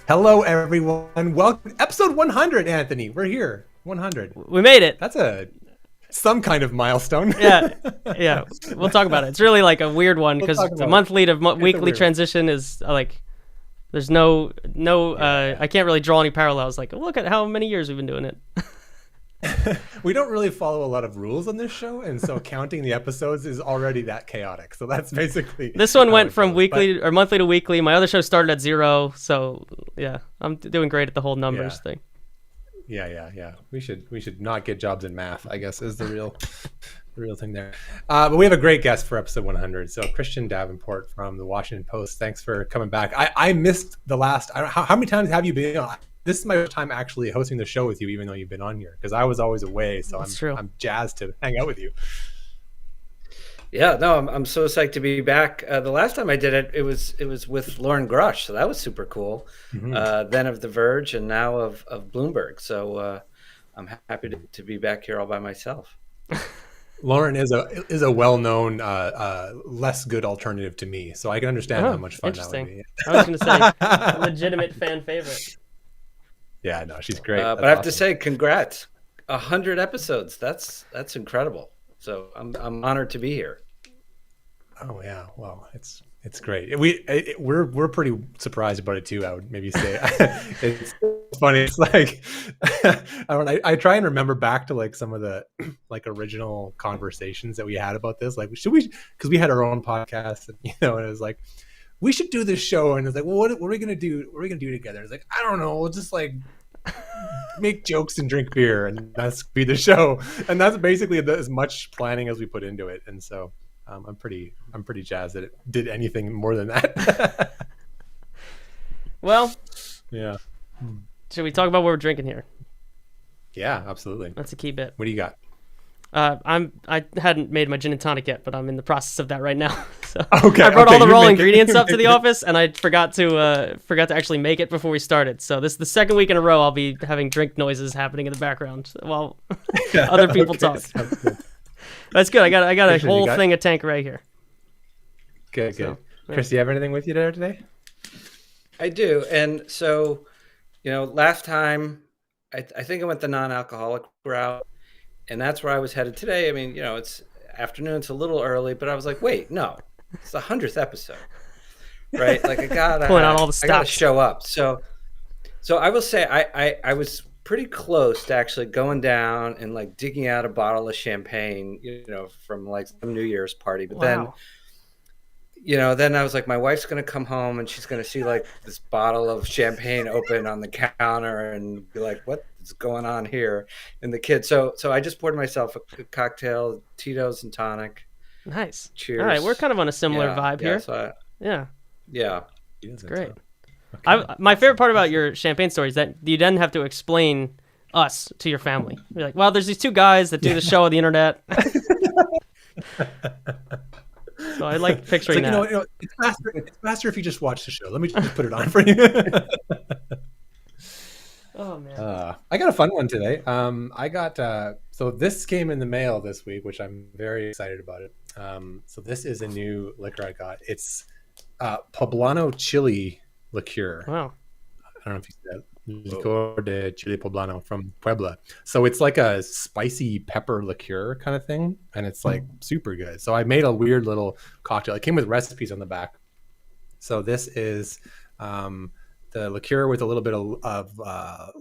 Hello, everyone. Welcome, episode 100. Anthony, we're here. 100. We made it. That's some kind of milestone. Yeah. We'll talk about it. It's really like a weird one because the monthly to weekly transition is like there's no. I can't really draw any parallels. Like, look at how many years we've been doing it. We don't really follow a lot of rules on this show, and so counting the episodes is already that chaotic. So that's basically this one went from weekly or monthly to weekly. My other show started at 0, so yeah, I'm doing great at the whole numbers thing. Yeah. We should not get jobs in math, I guess, is the real thing there. But we have a great guest for episode 100. So Christian Davenport from the Washington Post. Thanks for coming back. I missed the last. How many times have you been on? This is my first time actually hosting the show with you, even though you've been on here, because I was always away. So I'm jazzed to hang out with you. Yeah, no, I'm so psyched to be back. The last time I did it, it was with Lauren Grush, so that was super cool. Mm-hmm. Then of The Verge, and now of Bloomberg. So I'm happy to be back here all by myself. Lauren is a well-known, less good alternative to me, so I can understand how much fun that would be. I was going to say, legitimate fan favorite. Yeah, no, she's great. But I have to say, congrats, 100 episodes. That's incredible. So I'm honored to be here. Oh yeah, well, it's great. We're pretty surprised about it too. I would maybe say it's funny. It's like I try and remember back to like some of the like original conversations that we had about this. Like, should we? Because we had our own podcast, and and it was like we should do this show, and it's like, well, what are we gonna do? What are we gonna do together? It's like, I don't know. We'll just like make jokes and drink beer, and that's be the show. And that's basically as much planning as we put into it. And so I'm pretty jazzed that it did anything more than that. Well, yeah. Should we talk about what we're drinking here? Yeah, absolutely. That's a key bit. What do you got? I hadn't made my gin and tonic yet, but I'm in the process of that right now. So okay, I brought all the raw ingredients up to the office, and I forgot to actually make it before we started. So this is the second week in a row I'll be having drink noises happening in the background while other people talk. That's good. I got a whole thing of Tanqueray here. Good. Chris, do you have anything with you there today? I do, and so last time I think I went the non-alcoholic route. And that's where I was headed today. I mean, it's afternoon. It's a little early, but I was like, wait, no, it's the 100th episode, right? Like I gotta show up. So I will say I was pretty close to actually going down and like digging out a bottle of champagne, from like some New Year's party. But then I was like, my wife's going to come home and she's going to see like this bottle of champagne open on the counter and be like, what is going on here? And the kids. So I just poured myself a cocktail, Tito's and tonic. Nice. Cheers. All right. We're kind of on a similar vibe here. Yeah. It's great. Okay. My favorite part about your champagne story is that you didn't have to explain us to your family. You're like, well, there's these two guys that do the show on the internet. So I like picturing that. It's faster if you just watch the show. Let me just put it on for you. Oh man, I got a fun one today. I got so this came in the mail this week, which I'm very excited about it. So this is a new liquor I got. It's Poblano Chili liqueur. Wow. I don't know if you said that. Licor de Chile Poblano from Puebla. So it's like a spicy pepper liqueur kind of thing, and it's like super good. So I made a weird little cocktail. It came with recipes on the back. So this is the liqueur with a little bit of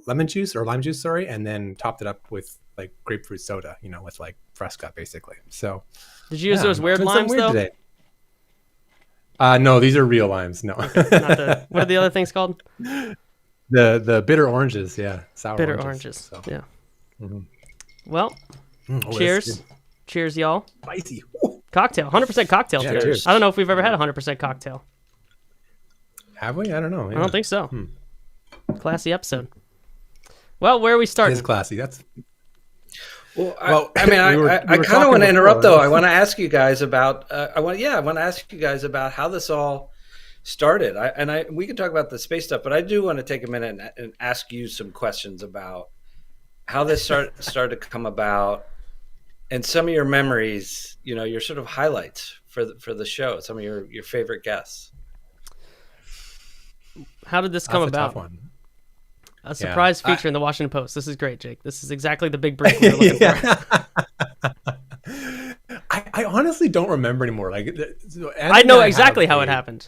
lemon juice or lime juice, sorry, and then topped it up with like grapefruit soda, with like Fresca basically. So did you use those weird limes though? Today. No, these are real limes. No. Okay, what are the other things called? The bitter oranges, sour bitter oranges. So. Yeah. Mm-hmm. Well, cheers, y'all. Spicy cocktail, 100% cocktail. Yeah, cheers. I don't know if we've ever had a 100% cocktail. Have we? I don't know. I don't think so. Classy episode. Well, where we start? It is classy. That's. Well, I kind of want to interrupt though. I want to ask you guys about. I want to ask you guys about how this all started. We can talk about the space stuff, but I do want to take a minute and ask you some questions about how this started to come about, and some of your memories. Your sort of highlights for the show. Some of your favorite guests. How did this come That's a about? tough one. A surprise feature in the Washington Post. This is great, Jake. This is exactly the big brief we were looking for. I honestly don't remember anymore. Like, I know exactly how it happened.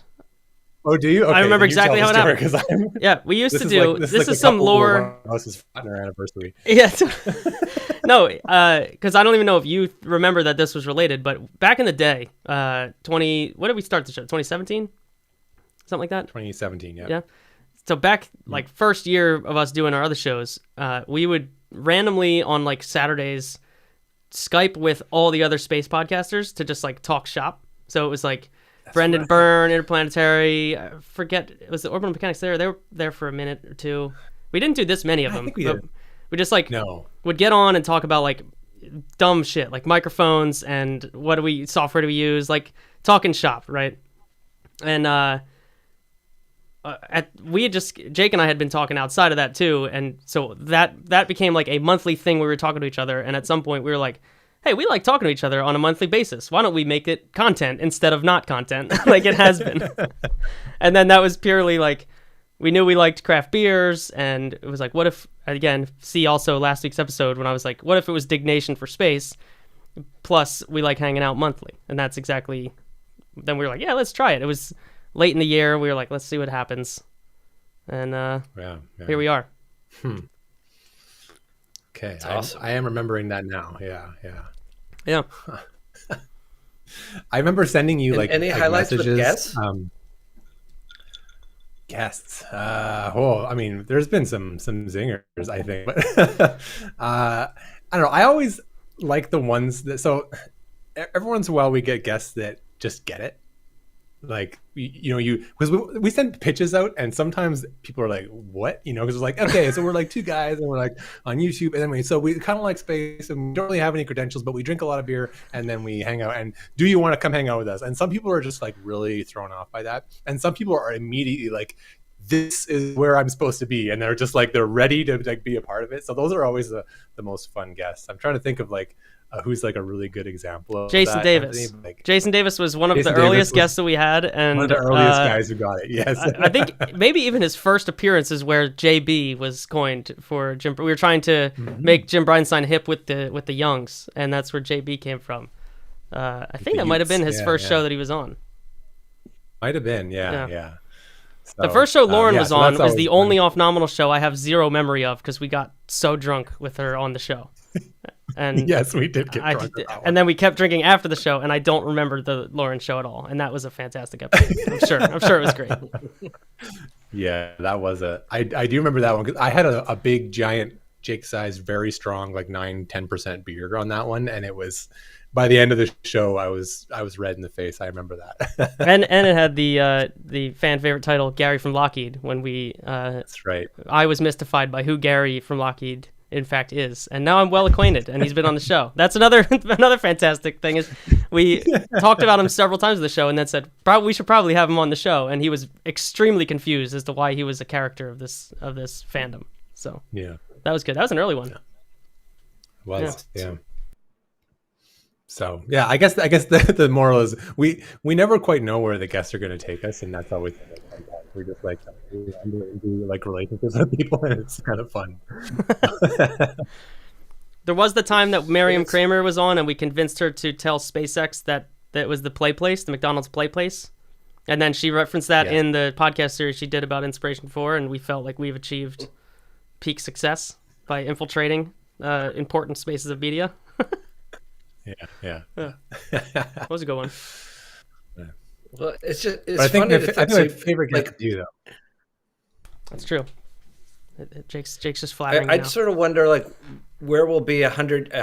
Oh, do you? Okay, I remember exactly how it happened. Yeah, we used to do. This is some lore. This is our anniversary. Yeah. No, because I don't even know if you remember that this was related, but back in the day, what did we start the show? 2017, something like that. 2017. Yeah. Yeah. So back like first year of us doing our other shows, we would randomly on like Saturdays Skype with all the other space podcasters to just like talk shop. So it was like Brendan Byrne, Interplanetary, I forget, it was the Orbital Mechanics there. They were there for a minute or two. We didn't do this many of them. I think we did. We just like would get on and talk about like dumb shit, like microphones and software do we use, like talking shop, right? And Jake and I had been talking outside of that too, and so that became like a monthly thing. We were talking to each other, and at some point we were like, hey, we like talking to each other on a monthly basis. Why don't we make it content instead of not content like it has been? And then that was purely like, we knew we liked craft beers, and it was like, what if, again, see also last week's episode when I was like, what if it was Dignation for space, plus we like hanging out monthly? And that's exactly, then we were like, yeah, let's try it. It was late in the year. We were like, let's see what happens. And here we are. Okay, that's awesome. I am remembering that now. Yeah. I remember sending you any highlights messages. With guests? Guests. I mean, there's been some zingers, I think, but I don't know. I always like the ones that. So every once in a while, we get guests that just get it. Like, because we send pitches out, and sometimes people are like, what? Because it's like, okay, so we're like two guys and we're like on YouTube, and then we kind of like space, and we don't really have any credentials, but we drink a lot of beer, and then we hang out, and do you want to come hang out with us? And some people are just like really thrown off by that, and some people are immediately like, this is where I'm supposed to be, and they're just like, they're ready to like be a part of it. So those are always the most fun guests. I'm trying to think of like who's like a really good example of Jason that, Davis. Anthony? Like, Jason Davis was one of the earliest guests that we had, and one of the earliest guys who got it. Yes, I think maybe even his first appearance is where JB was coined for Jim. We were trying to make Jim Bridenstine hip with the youngs, and that's where JB came from. I think that might have been his first show that he was on. Might have been, yeah. So, the first show Lauren was on was the only fun. Off-Nominal show I have zero memory of because we got so drunk with her on the show. And yes, we did get drunk. And then we kept drinking after the show, and I don't remember the Lauren show at all. And that was a fantastic episode. I'm sure it was great. Yeah, that was I do remember that one because I had a big, giant, Jake-sized, very strong, like 9-10% beer on that one, and it was. By the end of the show, I was red in the face. I remember that. and it had the fan favorite title, Gary from Lockheed. When we that's right. I was mystified by who Gary from Lockheed in fact is, and now I'm well acquainted, and he's been on the show. That's another fantastic thing is we talked about him several times in the show, and then said we should probably have him on the show, and he was extremely confused as to why he was a character of this fandom. So yeah, that was good. That was an early one. Yeah. So yeah, I guess the moral is we never quite know where the guests are going to take us, and that's always we're just like we do like relationships with people, and it's kind of fun. There was the time that Miriam Kramer was on, and we convinced her to tell SpaceX that was the play place, the McDonald's play place, and then she referenced that in the podcast series she did about Inspiration 4, and we felt like we've achieved peak success by infiltrating important spaces of media. Yeah. That was a good one. Well, it's I think funny. I think my favorite guest is you, though. That's true. Jake's just flattering. I sort of wonder, like, where we'll be 100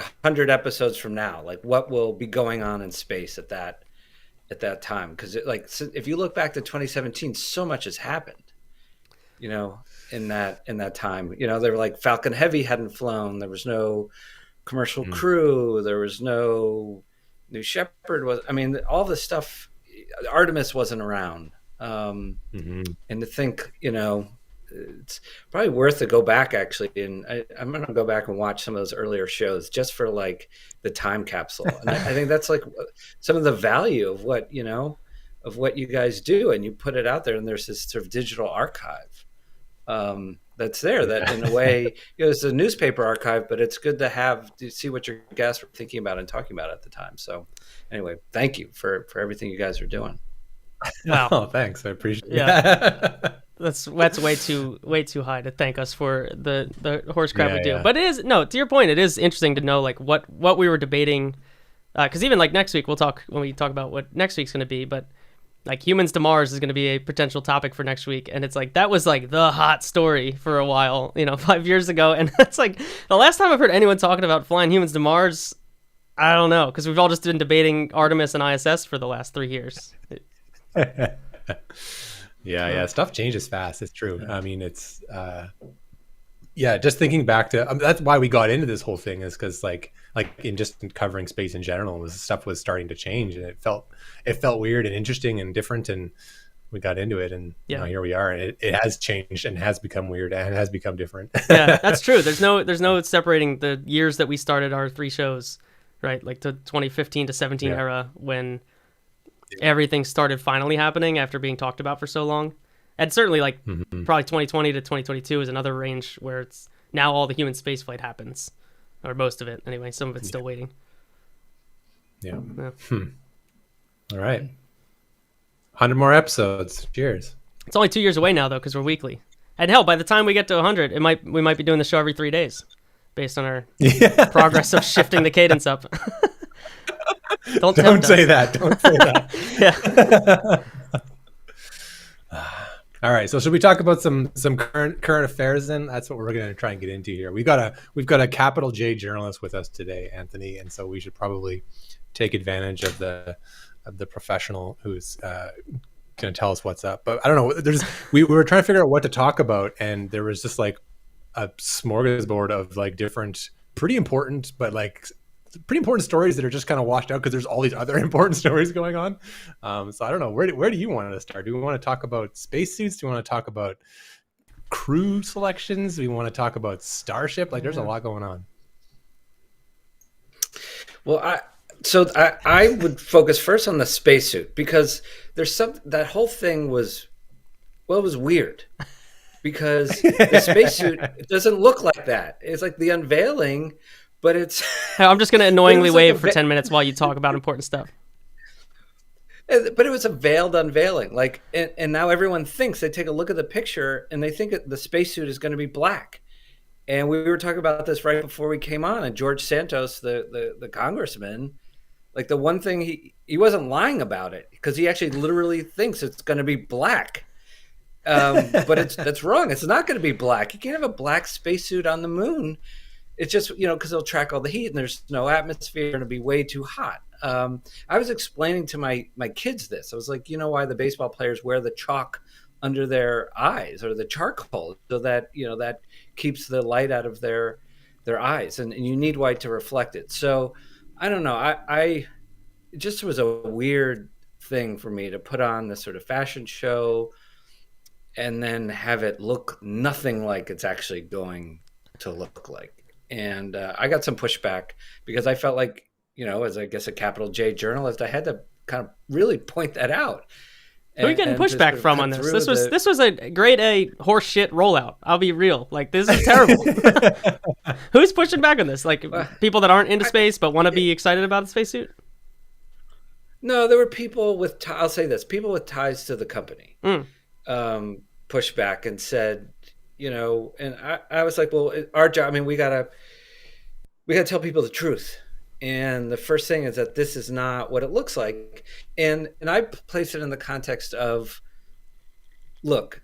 episodes from now. Like, what will be going on in space at that time? Because if you look back to 2017, so much has happened. In that time, they were like Falcon Heavy hadn't flown. There was no commercial crew. There was no New Shepard. All this stuff. Artemis wasn't around. And to think, it's probably worth to go back actually. And I'm going to go back and watch some of those earlier shows just for like the time capsule. And I think that's like some of the value of what, of what you guys do, and you put it out there, and there's this sort of digital archive that's there that in a way, it's a newspaper archive, but it's good to have to see what your guests were thinking about and talking about at the time. So anyway, thank you for everything you guys are doing. Wow. Oh, thanks. I appreciate that. That's way too high to thank us for the horse crap we do. Yeah. But it is, no, to your point, it is interesting to know like what we were debating, because even like next week when we talk about what next week's going to be, but like humans to Mars is going to be a potential topic for next week, and it's like that was like the hot story for a while, 5 years ago, and it's like the last time I've heard anyone talking about flying humans to Mars, I don't know, because we've all just been debating Artemis and ISS for the last 3 years. Yeah, stuff changes fast. It's true. I mean, it's just thinking back to that's why we got into this whole thing, is because like in covering space in general, stuff was starting to change, and it felt weird and interesting and different, and we got into it, and here we are, and it has changed and has become weird and has become different. Yeah, that's true. There's no separating the years that we started our 3 shows, right? Like the 2015 to 17 era, when everything started finally happening after being talked about for so long. And certainly like probably 2020 to 2022 is another range where it's now all the human spaceflight happens, or most of it anyway. Some of it's still waiting. Yeah. All right. 100 more episodes. Cheers. It's only 2 years away now though, because we're weekly. And hell, by the time we get to 100, we might be doing the show every 3 days, based on our progress of shifting the cadence up. Don't say that. Don't say that. All right. So should we talk about some current affairs then? That's what we're going to try and get into here. We've got a capital J journalist with us today, Anthony, and so we should probably take advantage of the professional who's going to tell us what's up. But I don't know. We were trying to figure out what to talk about, and there was just like a smorgasbord of like different, pretty important stories that are just kind of washed out because there's all these other important stories going on. So I don't know, where do you want to start? Do we want to talk about spacesuits? Do we want to talk about crew selections? Do we want to talk about Starship? Like, there's a lot going on. Well, I would focus first on the spacesuit, because there's that whole thing was weird, because the spacesuit doesn't look like that. It's like the unveiling. But I'm just going to annoyingly wave for 10 minutes while you talk about important stuff. But it was a veiled unveiling. Like, and now everyone thinks, they take a look at the picture and they think the spacesuit is going to be black. And we were talking about this right before we came on. And George Santos, the congressman, like the one thing he wasn't lying about it, because he actually literally thinks it's going to be black. But that's wrong. It's not going to be black. You can't have a black spacesuit on the moon. It's just, because they'll track all the heat and there's no atmosphere and it'll be way too hot. I was explaining to my kids this. I was like, why the baseball players wear the chalk under their eyes, or the charcoal, so that, that keeps the light out of their eyes, and you need white to reflect it. So I don't know. It just was a weird thing for me to put on this sort of fashion show and then have it look nothing like it's actually going to look like. And I got some pushback because I felt like, as I guess a capital J journalist, I had to kind of really point that out. Who are you getting pushback from on this? This was a grade A horse shit rollout. I'll be real. Like, this is terrible. Who's pushing back on this? Like, people that aren't into space but want to be excited about the spacesuit? No, there were people with, I'll say this, people with ties to the company pushed back and said, and I was like, well, our job, we gotta tell people the truth. And the first thing is that this is not what it looks like. And I place it in the context of, look,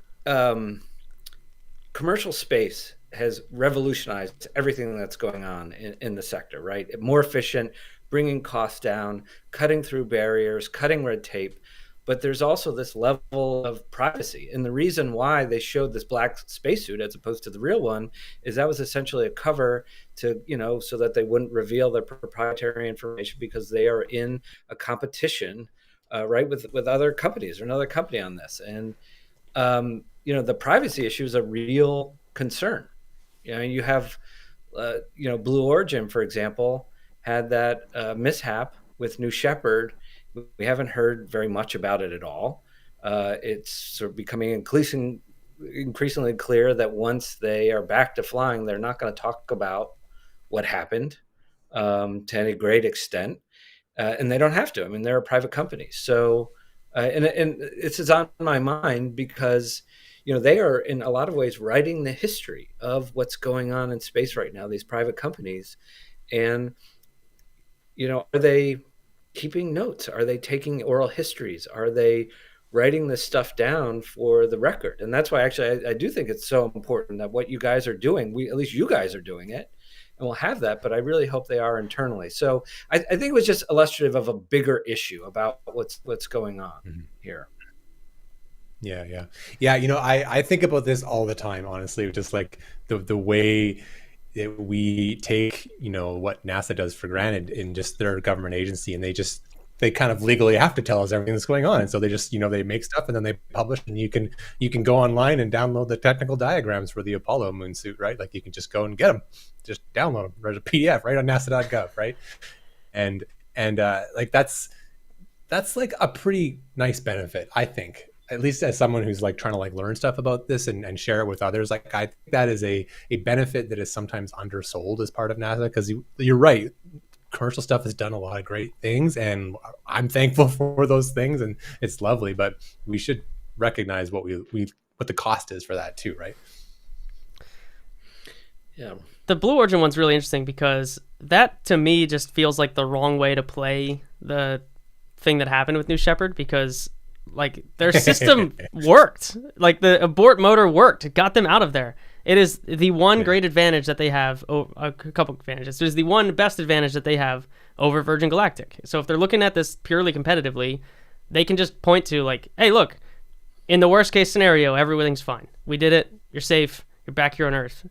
commercial space has revolutionized everything that's going on in the sector, right? More efficient, bringing costs down, cutting through barriers, cutting red tape. But there's also this level of privacy. And the reason why they showed this black spacesuit as opposed to the real one is that was essentially a cover to, so that they wouldn't reveal their proprietary information, because they are in a competition, right, with other companies or another company on this. And, the privacy issue is a real concern. You have, Blue Origin, for example, had that mishap with New Shepard, We haven't heard very much about it at all. It's sort of becoming increasingly clear that once they are back to flying, they're not going to talk about what happened to any great extent, and they don't have to. I mean, they're a private company, so and it's on my mind because they are in a lot of ways writing the history of what's going on in space right now. These private companies, and are they keeping notes? Are they taking oral histories? Are they writing this stuff down for the record? And that's why actually I do think it's so important that what you guys are doing, at least you guys are doing it, and we'll have that, but I really hope they are internally. So I think it was just illustrative of a bigger issue about what's going on here. Yeah. I think about this all the time, honestly, just like the way that we take, what NASA does for granted in just their government agency, and they kind of legally have to tell us everything that's going on. And so they just, they make stuff and then they publish, and you can go online and download the technical diagrams for the Apollo moon suit, right? Like you can just go and get them, just download them, there's a PDF right on nasa.gov, right? And like that's like a pretty nice benefit, I think, at least as someone who's like trying to like learn stuff about this and share it with others. Like I think that is a benefit that is sometimes undersold as part of NASA, because you're right, commercial stuff has done a lot of great things, and I'm thankful for those things, and it's lovely, but we should recognize what what the cost is for that too, right? Yeah. The Blue Origin one's really interesting because that to me just feels like the wrong way to play the thing that happened with New Shepard, because like their system worked, like the abort motor worked, it got them out of there. It is the one great advantage that they have. A couple advantages. There's the one best advantage that they have over Virgin Galactic. So if they're looking at this purely competitively, they can just point to like, hey, look, in the worst case scenario, everything's fine. We did it. You're safe. You're back here on Earth.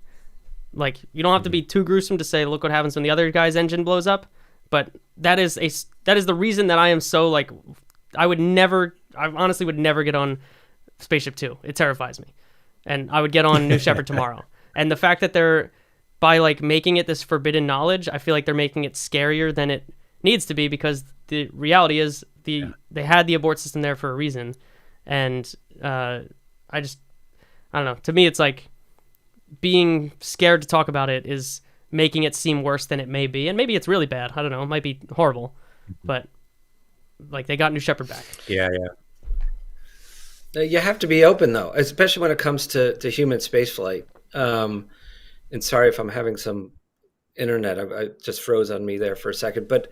Like, you don't have to be too gruesome to say, look what happens when the other guy's engine blows up. But that is the reason that I am so like, I honestly would never get on Spaceship Two. It terrifies me. And I would get on New Shepard tomorrow. And the fact that they're, by like making it this forbidden knowledge, I feel like they're making it scarier than it needs to be, because the reality is they had the abort system there for a reason. And I don't know. To me, it's like being scared to talk about it is making it seem worse than it may be. And maybe it's really bad. I don't know. It might be horrible. But like they got New Shepard back. Yeah. You have to be open, though, especially when it comes to human spaceflight. And sorry if I'm having some internet. I just froze on me there for a second. But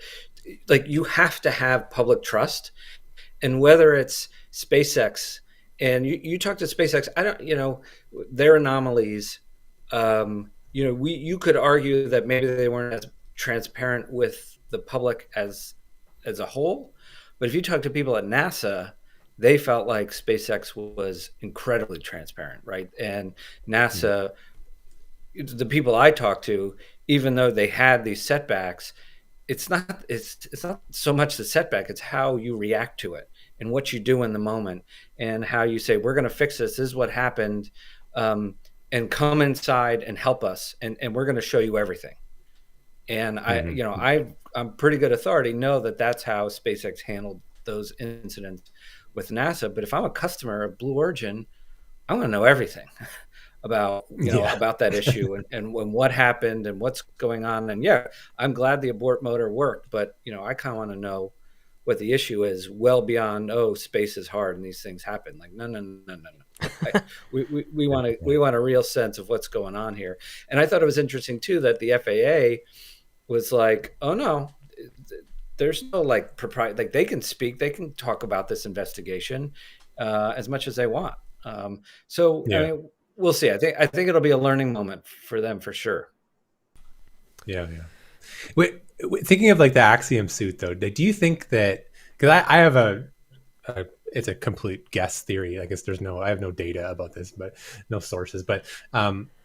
like, you have to have public trust. And whether it's SpaceX, and you talk to SpaceX, their anomalies, you could argue that maybe they weren't as transparent with the public as a whole. But if you talk to people at NASA, they felt like SpaceX was incredibly transparent, right? And NASA, the people I talked to, even though they had these setbacks, it's not so much the setback, it's how you react to it and what you do in the moment, and how you say, we're going to fix this. This is what happened, and come inside and help us, and we're going to show you everything. And I'm pretty good authority know that that's how SpaceX handled those incidents with NASA. But if I'm a customer of Blue Origin, I want to know everything about about that issue and what happened and what's going on. And I'm glad the abort motor worked, but I kind of want to know what the issue is, well beyond, space is hard and these things happen. Like, no. We want a real sense of what's going on here. And I thought it was interesting too that the FAA was like, oh no, there's no like proprietary, like they can speak, they can talk about this investigation as much as they want. I mean, we'll see. I think it'll be a learning moment for them for sure. Yeah. Wait, thinking of like the Axiom suit though, do you think that, because I have it's a complete guess theory. I guess I have no data about this, but no sources. But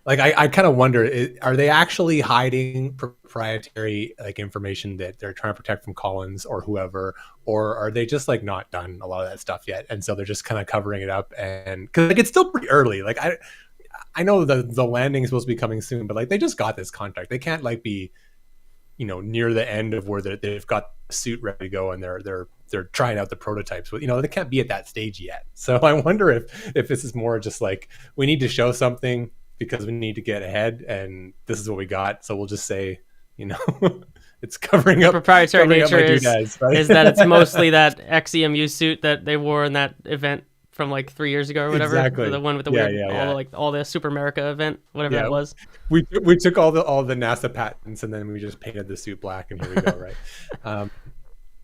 like I kind of wonder, are they actually hiding proprietary like information that they're trying to protect from Collins or whoever, or are they just like not done a lot of that stuff yet, and so they're just kind of covering it up? And because like it's still pretty early. Like I know the landing is supposed to be coming soon, but like they just got this contract. They can't like be near the end of where they've got the suit ready to go, and they're trying out the prototypes. But they can't be at that stage yet. So I wonder if this is more just like, we need to show something because we need to get ahead, and this is what we got. So we'll just say, it's covering up. Proprietary nature right? is that it's mostly that XEMU suit that they wore in that event from like 3 years ago or whatever. Exactly. The one with the weird, all the Super America event, whatever that was. We took all the NASA patents, and then we just painted the suit black, and here we go, right?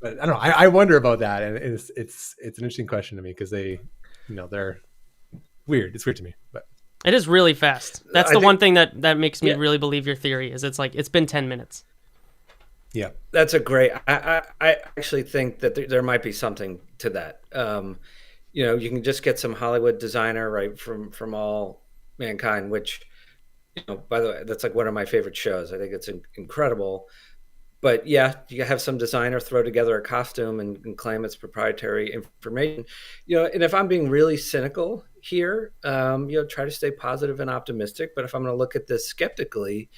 But I don't know. I wonder about that, and it's an interesting question to me because they're weird. It's weird to me, but it is really fast. That's the one thing that makes me really believe your theory is it's like it's been 10 minutes. Yeah, that's a great. I actually think that there might be something to that. You can just get some Hollywood designer, right, from All Mankind, which, by the way, that's like one of my favorite shows. I think it's incredible. But yeah, you have some designer throw together a costume and claim it's proprietary information. And if I'm being really cynical here, try to stay positive and optimistic. But if I'm going to look at this skeptically,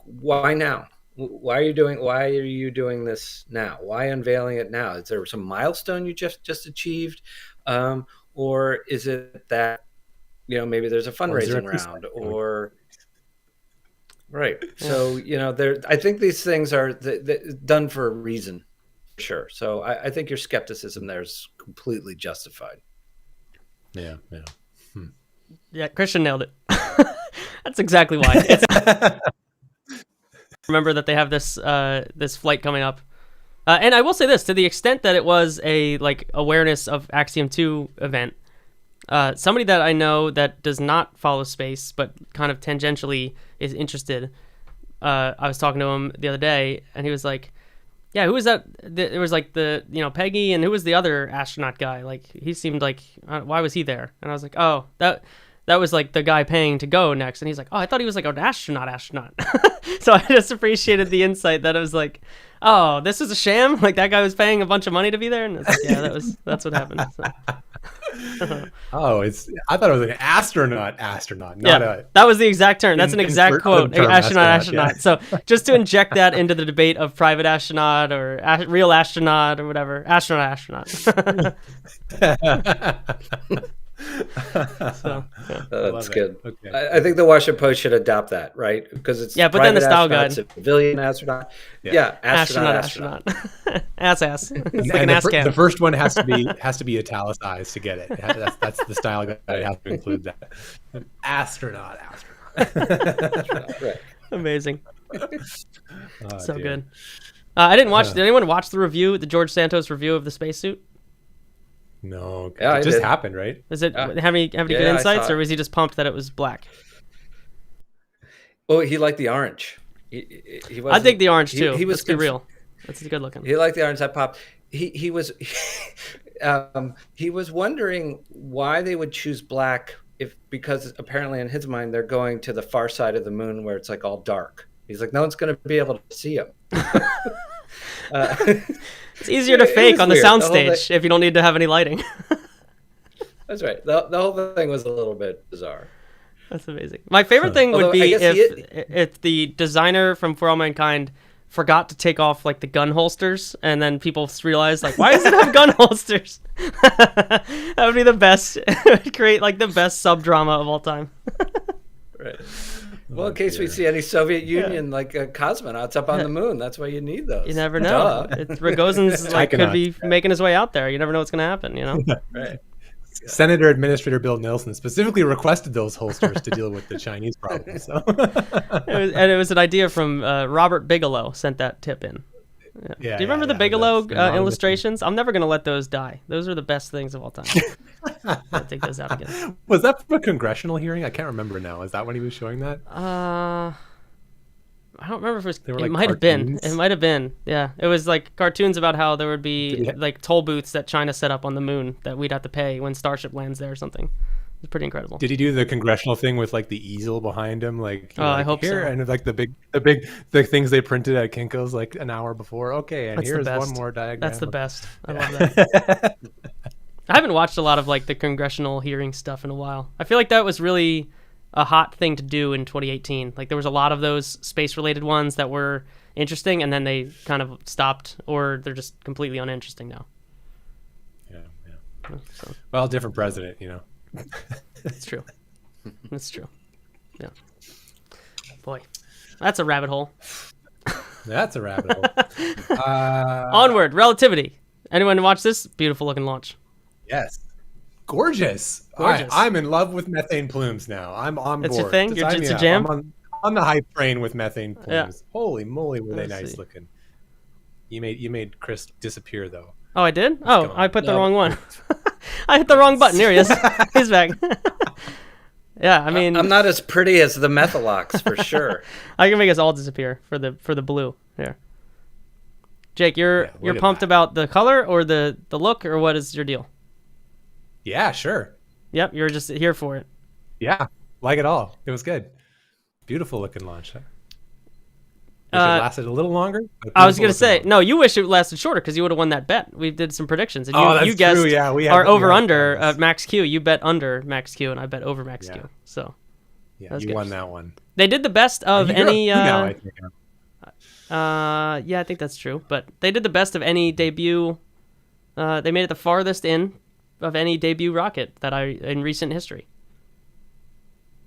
why now? Why are you doing this now? Why unveiling it now? Is there some milestone you just achieved, or is it that maybe there's a fundraising round, or right? So I think these things are done for a reason, for sure. So I think your skepticism there is completely justified. Yeah. Yeah, Christian nailed it. That's exactly why. Remember that they have this flight coming up, and I will say this: to the extent that it was a like awareness of Axiom 2 event, somebody that I know that does not follow space but kind of tangentially is interested. I was talking to him the other day, and he was like, "Yeah, who was that? It was like Peggy, and who was the other astronaut guy? Like he seemed like why was he there?" And I was like, "Oh, that was like the guy paying to go next." And he's like, "Oh, I thought he was like an astronaut." So I just appreciated the insight that it was like, "Oh, this is a sham? Like that guy was paying a bunch of money to be there?" And it's like, yeah, that's what happened. So. Oh, I thought it was like an astronaut, not that was the exact term. That's an exact quote. Astronaut. Yeah. So just to inject that into the debate of private astronaut or real astronaut or whatever, astronaut. So, that's good. Okay. I think the Washington Post should adopt that, right? Because it's but then the style guide, civilian astronaut, astronaut, ass. It's like an ass cam. The first one has to be italicized to get it. That's the style guide. I have to include that. Astronaut. Right. Amazing. So dear. Good. I didn't watch. Did anyone watch the George Santos review of the spacesuit? No, it just happened, right? Is it have any good insights, or was he just pumped that it was black? Well, he liked the orange. I think the orange too. Let's be real. That's good looking. He liked the orange that popped. He was he was wondering why they would choose black because apparently in his mind they're going to the far side of the moon where it's like all dark. He's like, no one's going to be able to see him. It's easier to fake on the soundstage if you don't need to have any lighting. That's right. The whole thing was a little bit bizarre. That's amazing. My favorite thing would be if the designer from For All Mankind forgot to take off like the gun holsters, and then people realized like, why does it have gun holsters? That would be the best. It would create like the best sub drama of all time. Right. Well, in case we see any Soviet Union like cosmonauts up on the moon, that's why you need those. You never know. Rogozin's could be making his way out there. You never know what's going to happen. Right. Senator Administrator Bill Nelson specifically requested those holsters to deal with the Chinese problem. So. it was an idea from Robert Bigelow. Sent that tip in. Yeah. Do you remember the Bigelow illustrations? I'm never going to let those die. Those are the best things of all time. I'll take those out again. Was that from a congressional hearing? I can't remember now. Is that when he was showing that? I don't remember if it was. It might have been. It might have been. Yeah. It was like cartoons about how there would be like toll booths that China set up on the moon that we'd have to pay when Starship lands there or something. It's pretty incredible. Did he do the congressional thing with like the easel behind him? Like, I hope here, so. And like the things they printed at Kinko's like an hour before. Okay, and here's one more diagram. That's the best. I love that. I haven't watched a lot of like the congressional hearing stuff in a while. I feel like that was really a hot thing to do in 2018. Like there was a lot of those space related ones that were interesting, and then they kind of stopped, or they're just completely uninteresting now. Yeah. So Well, different president, it's true. It's true. Yeah. Boy, that's a rabbit hole. That's a rabbit hole. Onward, Relativity. Anyone watch this? Beautiful looking launch. Yes. Gorgeous. I'm in love with methane plumes now. I'm on That's board. your thing? It's a jam? I'm on the hype train with methane plumes. Yeah. Holy moly, were they Let's nice see. looking. You made Chris disappear though. Oh, I did? Oh, gone. I put the wrong one. I hit the wrong button. Here he is. He's back. Yeah, I mean, I'm not as pretty as the Methalox for sure. I can make us all disappear for the blue. Here. Jake, you're at pumped that. about the color or the look, or what is your deal? Yeah, sure. Yep, you're just here for it. Yeah, like it all. It was good. Beautiful looking launch. Wish it lasted a little longer. I was gonna say, no, you wish it lasted shorter because you would have won that bet. We did some predictions, and you that's guessed true. Yeah, we our had over yeah, under yes. Max Q. You bet under Max Q, and I bet over Max Yeah. Q. So Yeah, that's you good. won that one. They did the best of You're any. up two now, I think. Yeah, I think that's true. But they did the best of any debut. They made it the farthest in of any debut rocket in recent history.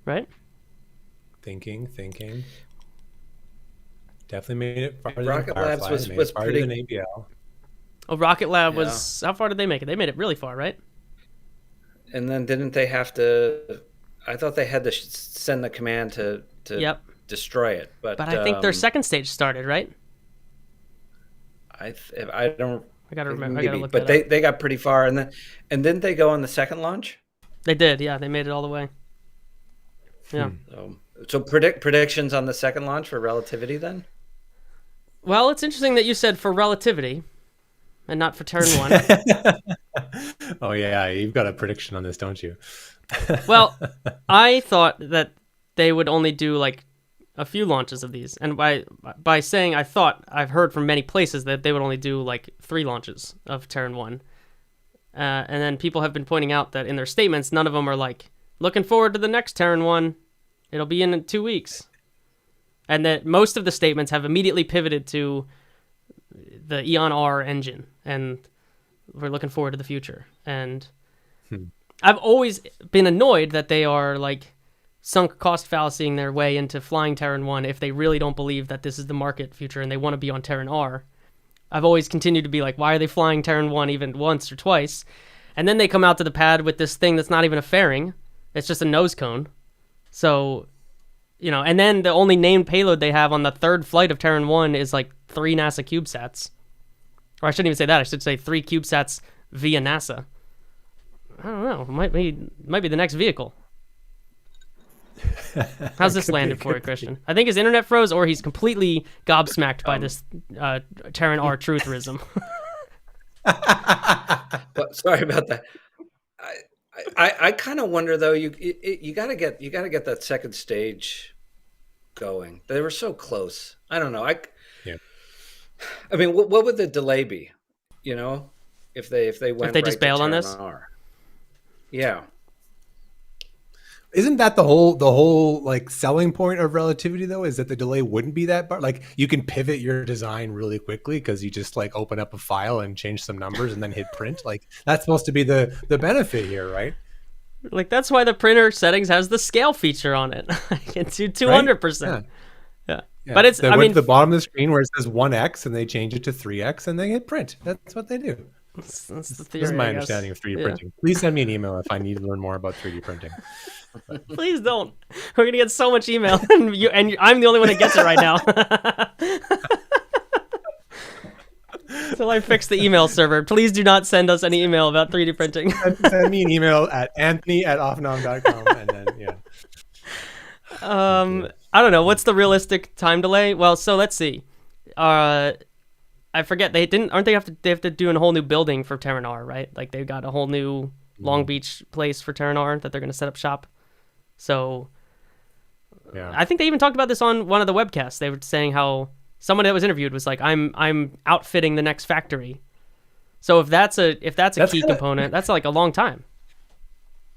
Right? Thinking. Definitely made it farther Rocket than Labs Firefly. was- Made it was farther pretty- than ABL. Oh, Rocket Lab was. How far did they make it? They made it really far, right? And then didn't they have to? I thought they had to send the command to Yep. destroy it. But I think their second stage started, right? I don't. I gotta remember. I Maybe, gotta look but that up. they got pretty far, and didn't they go on the second launch? They did. Yeah, they made it all the way. Yeah. So predictions on the second launch for Relativity then? Well, it's interesting that you said for Relativity, and not for Terran 1. Oh yeah, you've got a prediction on this, don't you? Well, I thought that they would only do like a few launches of these, and by saying I thought, I've heard from many places that they would only do like 3 launches of Terran 1. And then people have been pointing out that in their statements, none of them are like, looking forward to the next Terran 1. It'll be in 2 weeks. And that most of the statements have immediately pivoted to the Eon R engine, and we're looking forward to the future. And I've always been annoyed that they are like sunk cost fallacying their way into flying Terran 1 if they really don't believe that this is the market future and they want to be on Terran R. I've always continued to be like, why are they flying Terran 1 even once or twice? And then they come out to the pad with this thing that's not even a fairing. It's just a nose cone. So, and then the only named payload they have on the third flight of Terran 1 is like 3 NASA CubeSats. Or I shouldn't even say that. I should say 3 CubeSats via NASA. I don't know. It might be the next vehicle. How's this landed for you, Christian? I think his internet froze, or he's completely gobsmacked by this Terran R trutherism. But sorry about that. I kind of wonder though. You gotta get that second stage going. They were so close. I don't know. I mean, what would the delay be? If they went If they just right to bailed on Terran this? R. Yeah. Isn't that the whole like selling point of Relativity though? Is that the delay wouldn't be that bar? Like you can pivot your design really quickly because you just like open up a file and change some numbers and then hit print. Like that's supposed to be the benefit here, right? Like that's why the printer settings has the scale feature on it. I can do 200%. Yeah. But it's, They I went mean, to the bottom of the screen where it says 1x and they change it to 3x and they hit print. That's what they do. that's the theory, This is my I guess. understanding of 3D Yeah. printing. Please send me an email if I need to learn more about 3D printing. Please don't. We're gonna get so much email, and I'm the only one that gets it right now. Until I fix the email server, please do not send us any email about 3D printing. Send me an email at anthony@offnominal.com and then I don't know. What's the realistic time delay? Well, so let's see. I forget. They have to do a whole new building for Terran R, right? Like they've got a whole new Long Beach place for Terran R that they're going to set up shop. So yeah. I think they even talked about this on one of the webcasts. They were saying how someone that was interviewed was like, I'm outfitting the next factory. So if that's a key component, that's like a long time.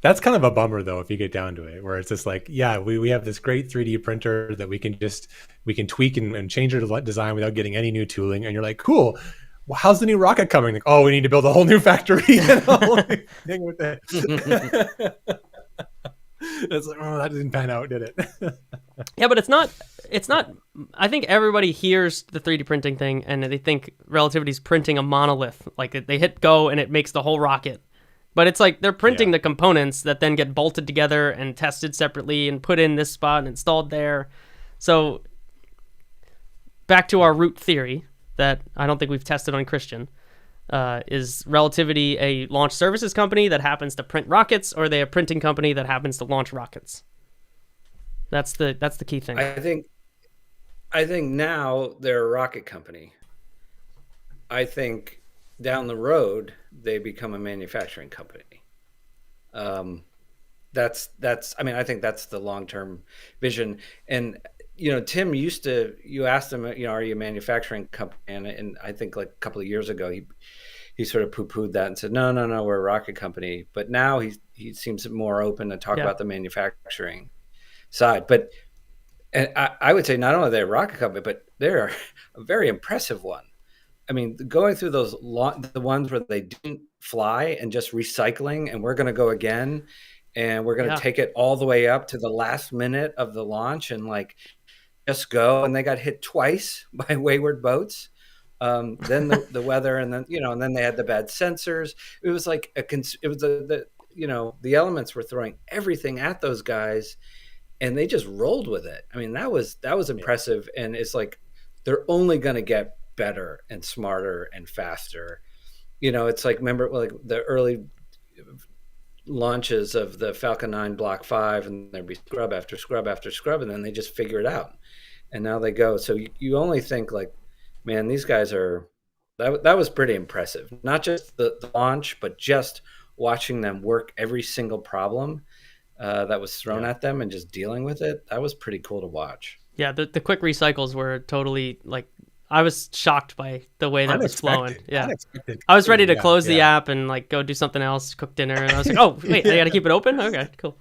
That's kind of a bummer though, if you get down to it, where it's just like, yeah, we have this great 3D printer that we can tweak and change the design without getting any new tooling. And you're like, cool. Well, how's the new rocket coming? Like, oh, we need to build a whole new factory and a whole new thing with it. It's like, oh, that didn't pan out, did it? Yeah, but it's not. I think everybody hears the 3D printing thing and they think Relativity's printing a monolith. Like they hit go and it makes the whole rocket. But it's like they're printing the components that then get bolted together and tested separately and put in this spot and installed there. So back to our root theory that I don't think we've tested on Christian. Is Relativity a launch services company that happens to print rockets, or are they a printing company that happens to launch rockets? That's the key thing. I think now they're a rocket company. I think down the road they become a manufacturing company. That's I mean, I think that's the long-term vision. And Tim you asked him, are you a manufacturing company? And I think like a couple of years ago he sort of poo-pooed that and said, no, we're a rocket company. But now he seems more open to talk about the manufacturing side. But and I would say not only are they a rocket company, but they're a very impressive one. I mean, going through those the ones where they didn't fly and just recycling, and we're going to go again, and we're going to take it all the way up to the last minute of the launch and like just go. And they got hit twice by wayward boats. Then the weather, and then and then they had the bad sensors. It was like it was the elements were throwing everything at those guys, and they just rolled with it. I mean, that was impressive, and it's like they're only going to get better and smarter and faster. It's like, remember like the early launches of the Falcon 9 Block 5, and there'd be scrub after scrub after scrub, and then they just figure it out. And now they go. So you only think like, man, these guys are, that was pretty impressive. Not just the launch, but just watching them work every single problem that was thrown at them and just dealing with it. That was pretty cool to watch. Yeah, the quick recycles were totally like, I was shocked by the way that was flowing. Yeah, I was ready to close the app and like go do something else, cook dinner, and I was like, oh wait, I got to keep it open. Okay, cool.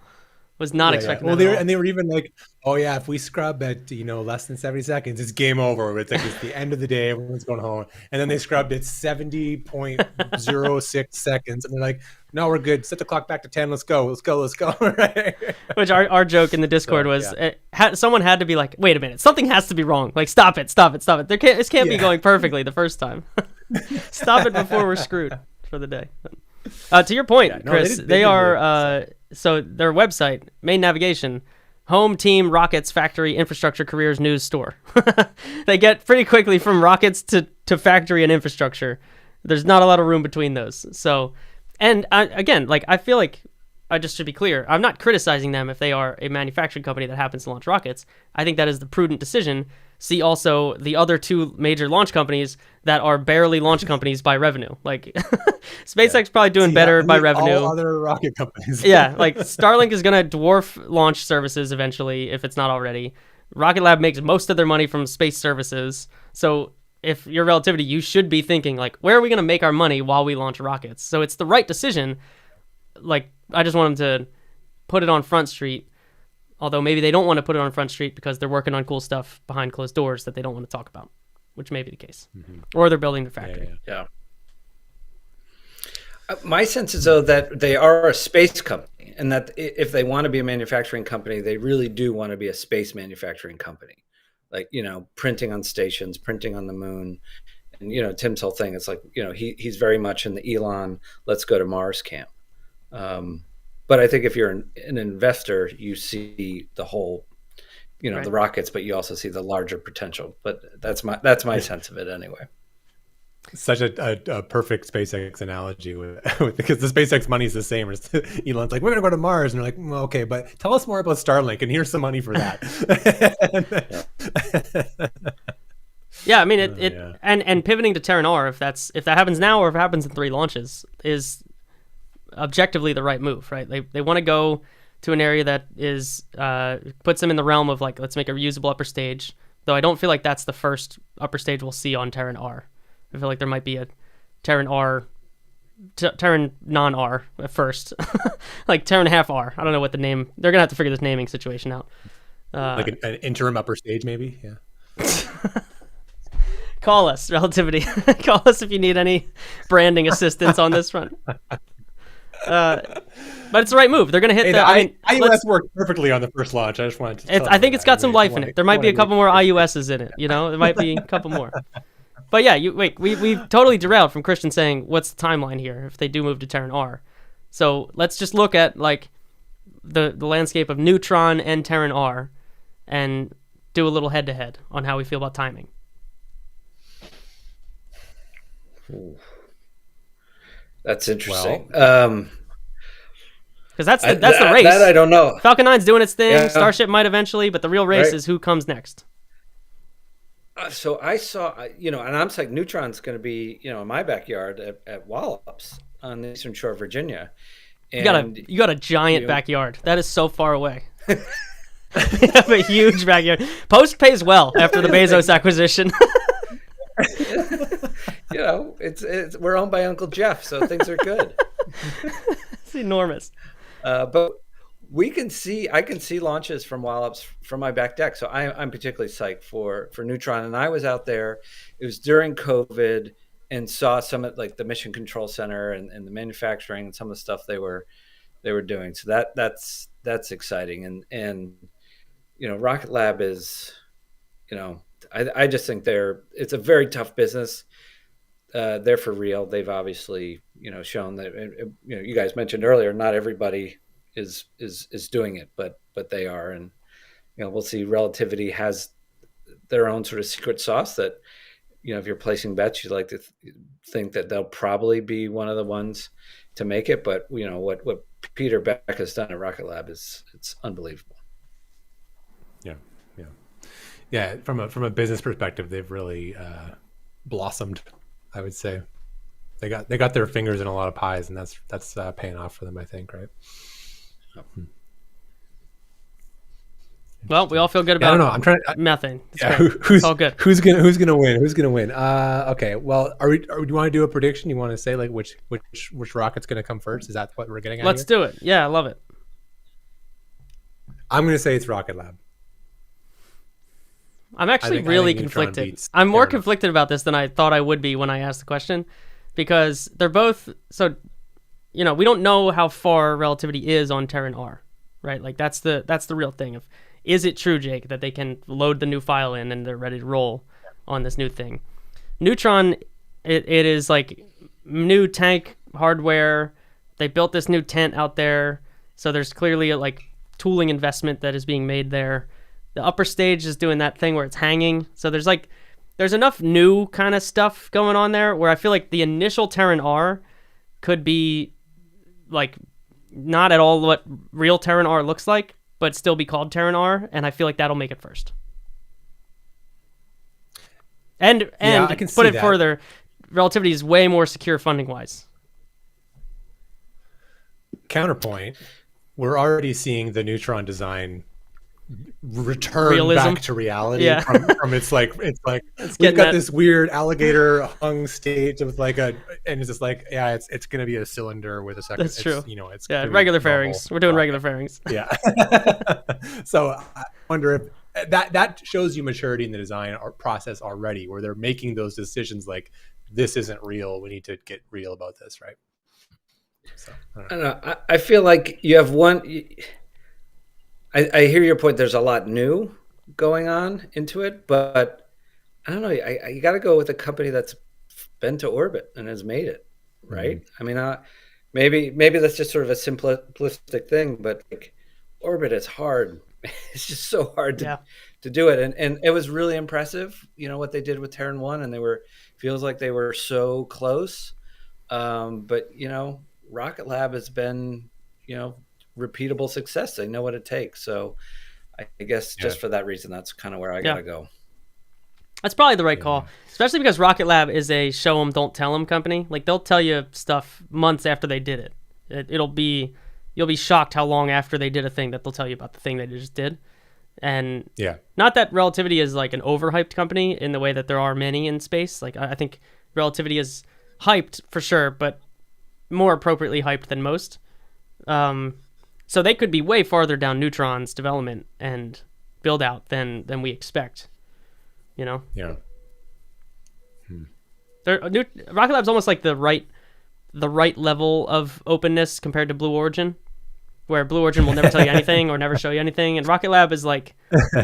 Was not expecting. Well, they were even like, oh yeah, if we scrub at less than 70 seconds, it's game over. It's like it's the end of the day, everyone's going home. And then they scrubbed at 70.06 seconds, and they're like, no, we're good. Set the clock back to 10. Let's go. Right? Which our joke in the Discord was, someone had to be like, wait a minute, something has to be wrong. Like, stop it. This can't be going perfectly the first time. Stop it before we're screwed for the day. To your point, Chris, they are so their website, main navigation, home, team, rockets, factory, infrastructure, careers, news, store. They get pretty quickly from rockets to factory and infrastructure. There's not a lot of room between those. So, and again, like I feel like I just should be clear. I'm not criticizing them if they are a manufacturing company that happens to launch rockets. I think that is the prudent decision. See also the other two major launch companies that are barely launch companies by revenue. Like SpaceX probably doing better by revenue. All other rocket companies. Yeah, like Starlink is going to dwarf launch services eventually if it's not already. Rocket Lab makes most of their money from space services. So if you're Relativity, you should be thinking like, where are we going to make our money while we launch rockets? So it's the right decision. Like, I just want them to put it on Front Street. Although maybe they don't want to put it on Front Street because they're working on cool stuff behind closed doors that they don't want to talk about, which may be the case. Mm-hmm. Or they're building the factory. Yeah. My sense is, though, that they are a space company, and that if they want to be a manufacturing company, they really do want to be a space manufacturing company. Like, printing on stations, printing on the moon. And, Tim's whole thing, it's like, he's very much in the Elon, let's go to Mars camp. But I think if you're an investor, you see the whole, the rockets, but you also see the larger potential. But that's my sense of it anyway. Such a perfect SpaceX analogy because the SpaceX money is the same. Elon's like, we're going to go to Mars. And they're like, well, okay, but tell us more about Starlink and here's some money for that. Yeah, I mean, and pivoting to Terran R, if that happens now or if it happens in 3 launches, is objectively the right move, right? They want to go to an area that is puts them in the realm of like, let's make a reusable upper stage, though I don't feel like that's the first upper stage we'll see on Terran R. I feel like there might be a Terran R Terran non-R at first, like Terran half R. I don't know what the name. They're gonna have to figure this naming situation out. Like an interim upper stage, maybe. Yeah. Call us, Relativity. Call us if you need any branding assistance on this front. But it's the right move. They're going to hit IUS worked perfectly on the first launch. I just wanted to I think it's got some life in it. There might be a couple more IUSs in it. There might be a couple more. But yeah, we've totally derailed from Christian saying, what's the timeline here if they do move to Terran R? So let's just look at like the landscape of Neutron and Terran R and do a little head-to-head on how we feel about timing. Ooh. That's interesting. Because that's the race. That I don't know. Falcon 9's doing its thing. Yeah. Starship might eventually, but the real race is who comes next. So I saw, and I'm like, Neutron's going to be, in my backyard at Wallops on the eastern shore of Virginia. And you got a giant backyard. That is so far away. You have a huge backyard. Post pays well after the Bezos acquisition. It's we're owned by Uncle Jeff, so things are good. It's enormous. But I can see launches from Wallops from my back deck. So I'm particularly psyched for Neutron. And I was out there. It was during COVID and saw some of like the Mission Control Center and the manufacturing and some of the stuff they were doing. So that's exciting. And Rocket Lab is, I just think it's a very tough business. They're for real. They've obviously, shown that, you guys mentioned earlier, not everybody is doing it, but they are. And, we'll see. Relativity has their own sort of secret sauce that, if you're placing bets, you'd like to think that they'll probably be one of the ones to make it. But, what Peter Beck has done at Rocket Lab it's unbelievable. Yeah. From a business perspective, they've really blossomed, I would say. They got their fingers in a lot of pies, and that's paying off for them, I think, right? Well, we all feel good about. I don't know. I'm trying to methane. Who's all good? Who's gonna win? Who's gonna win? Okay. Well, do you want to do a prediction? You want to say like which rocket's gonna come first? Is that what we're getting at? Let's do it. Yeah, I love it. I'm gonna say it's Rocket Lab. I'm actually really conflicted. I'm more conflicted about this than I thought I would be when I asked the question, because they're both so. We don't know how far Relativity is on Terran R, right? Like that's the real thing. Is it true, Jake, that they can load the new file in and they're ready to roll on this new thing? Neutron, it is like new tank hardware. They built this new tent out there, so there's clearly a like tooling investment that is being made there. The upper stage is doing that thing where it's hanging. So there's enough new kind of stuff going on there where I feel like the initial Terran R could be like not at all what real Terran R looks like, but still be called Terran R, and I feel like that'll make it first. And I can put it that. further, Relativity is way more secure funding wise. Counterpoint, we're already seeing the Neutron design return Realism. back to reality from it's It's we've got this weird alligator hung stage with and it's just like it's gonna be a cylinder with a second. That's true. It's regular fairings. We're doing regular fairings. Yeah. So I wonder if that shows you maturity in the design process already, where they're making those decisions like this isn't real. We need to get real about this, right? So I don't know. I feel like you have one. I hear your point. There's a lot new going on into it, but I don't know. You got to go with a company that's been to orbit and has made it, right? Mm-hmm. I mean, maybe that's just sort of a simplistic thing, but like, orbit is hard. It's just so hard to do it, and it was really impressive. What they did with Terran 1, and feels like they were so close. But Rocket Lab has been repeatable success. They know what it takes. So I guess just for that reason, that's kind of where I gotta go. That's probably the right call, especially because Rocket Lab is a show 'em, don't tell 'em company. Like they'll tell you stuff months after they did it. You'll be shocked how long after they did a thing that they'll tell you about the thing they just did. And not that Relativity is like an overhyped company in the way that there are many in space. Like I think Relativity is hyped for sure, but more appropriately hyped than most. So they could be way farther down Neutron's development and build out than we expect. You know? Yeah. Rocket Lab's almost like the right level of openness compared to Blue Origin, where Blue Origin will never tell you anything or never show you anything, and Rocket Lab is like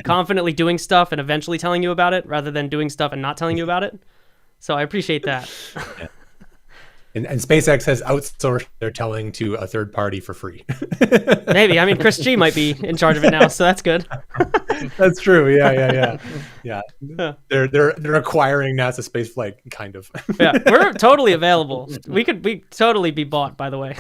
confidently doing stuff and eventually telling you about it rather than doing stuff and not telling you about it. So I appreciate that. Yeah. And SpaceX has outsourced their telling to a third party for free. Maybe. I mean, Chris G might be in charge of it now, so that's good. That's true. Yeah. They're acquiring NASA spaceflight, kind of. Yeah, we're totally available. We totally be bought, by the way.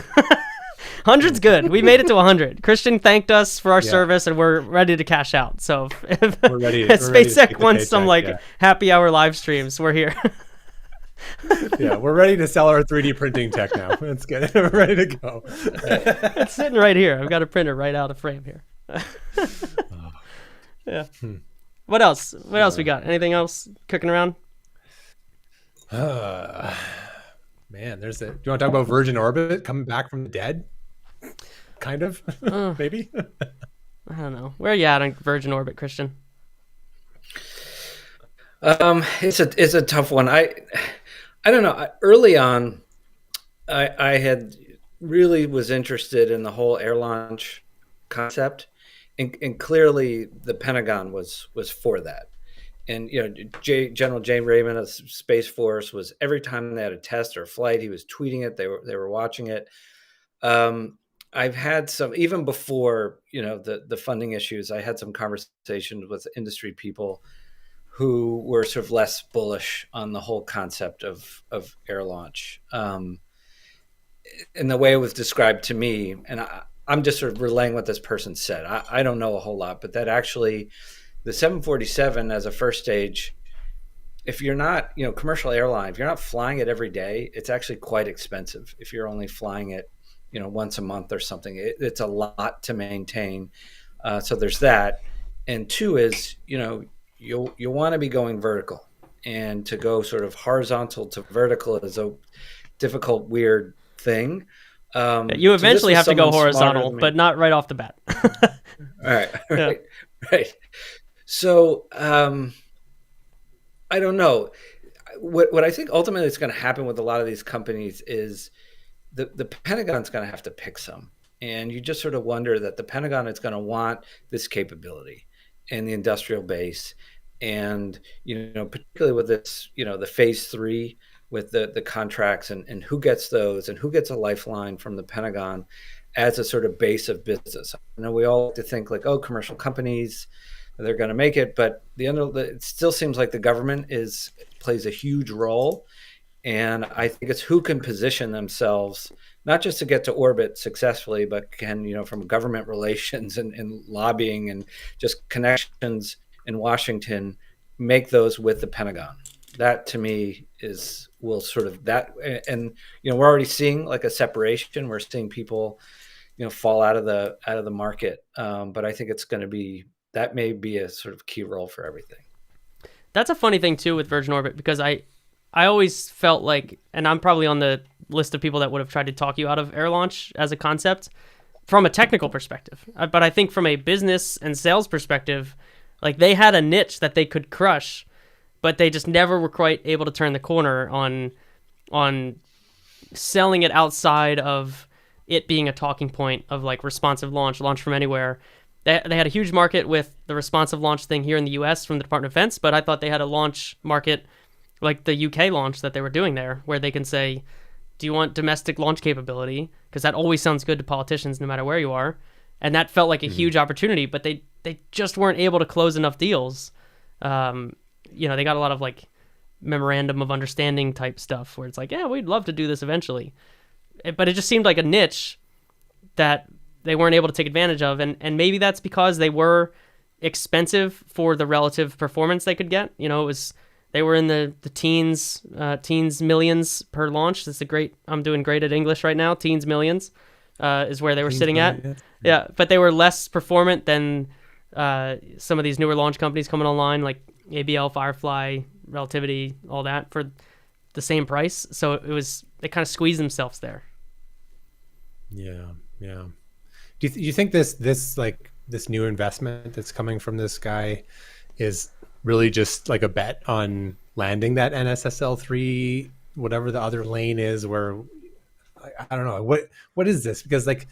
100's good. We made it to 100. Christian thanked us for our service, and we're ready to cash out. So if SpaceX wants some happy hour live streams, we're here. Yeah, we're ready to sell our 3D printing tech now. That's good. We're ready to go. It's sitting right here. I've got a printer right out of frame here. Yeah. What else? What else we got? Anything else cooking around? Man, do you want to talk about Virgin Orbit coming back from the dead? Kind of, maybe. I don't know. Where are you at on Virgin Orbit, Christian? It's a tough one. I don't know. Early on, I had really was interested in the whole air launch concept, and clearly the Pentagon was for that. And General Jay Raymond of Space Force was, every time they had a test or a flight, he was tweeting it. They were watching it. I've had some, even before the funding issues, I had some conversations with industry people who were sort of less bullish on the whole concept of air launch. And the way it was described to me, and I'm just sort of relaying what this person said. I don't know a whole lot, but that actually the 747 as a first stage, if you're not, commercial airline, if you're not flying it every day, it's actually quite expensive. If you're only flying it, once a month or something, it's a lot to maintain. So there's that. And two is, you want to be going vertical, and to go sort of horizontal to vertical is a difficult, weird thing. You eventually have to go horizontal, but not right off the bat. Right. So I don't know. What I think ultimately is going to happen with a lot of these companies is the Pentagon's going to have to pick some, and you just sort of wonder that the Pentagon is going to want this capability and the industrial base, and particularly with this, the phase 3 with the contracts and who gets those and who gets a lifeline from the Pentagon as a sort of base of business. I know we all like to think like, oh, commercial companies, they're going to make it, but it still seems like the government plays a huge role, and I think it's who can position themselves not just to get to orbit successfully, but can, from government relations and lobbying and just connections in Washington, make those with the Pentagon. That to me will sort of that, and we're already seeing like a separation. We're seeing people, fall out of the market. But I think it's going to be, that may be a sort of key role for everything. That's a funny thing too with Virgin Orbit, because I always felt like, and I'm probably on the list of people that would have tried to talk you out of air launch as a concept from a technical perspective. But I think from a business and sales perspective, like they had a niche that they could crush, but they just never were quite able to turn the corner on selling it outside of it being a talking point of like responsive launch from anywhere. They had a huge market with the responsive launch thing here in the US from the Department of Defense, but I thought they had a launch market like the UK launch that they were doing there, where they can say, do you want domestic launch capability? Because that always sounds good to politicians no matter where you are. And that felt like a huge opportunity, but they just weren't able to close enough deals. They got a lot of like memorandum of understanding type stuff where it's like, yeah, we'd love to do this eventually. But it just seemed like a niche that they weren't able to take advantage of. And maybe that's because they were expensive for the relative performance they could get. They were in the teens millions per launch. That's I'm doing great at English right now. Teens millions is where they were sitting at. Yeah, but they were less performant than some of these newer launch companies coming online, like ABL, Firefly, Relativity, all that, for the same price. So they kind of squeezed themselves there. Yeah, yeah. Do you think this like this new investment that's coming from this guy is really just like a bet on landing that NSSL-3, whatever the other lane is, where I don't know what is this? Because like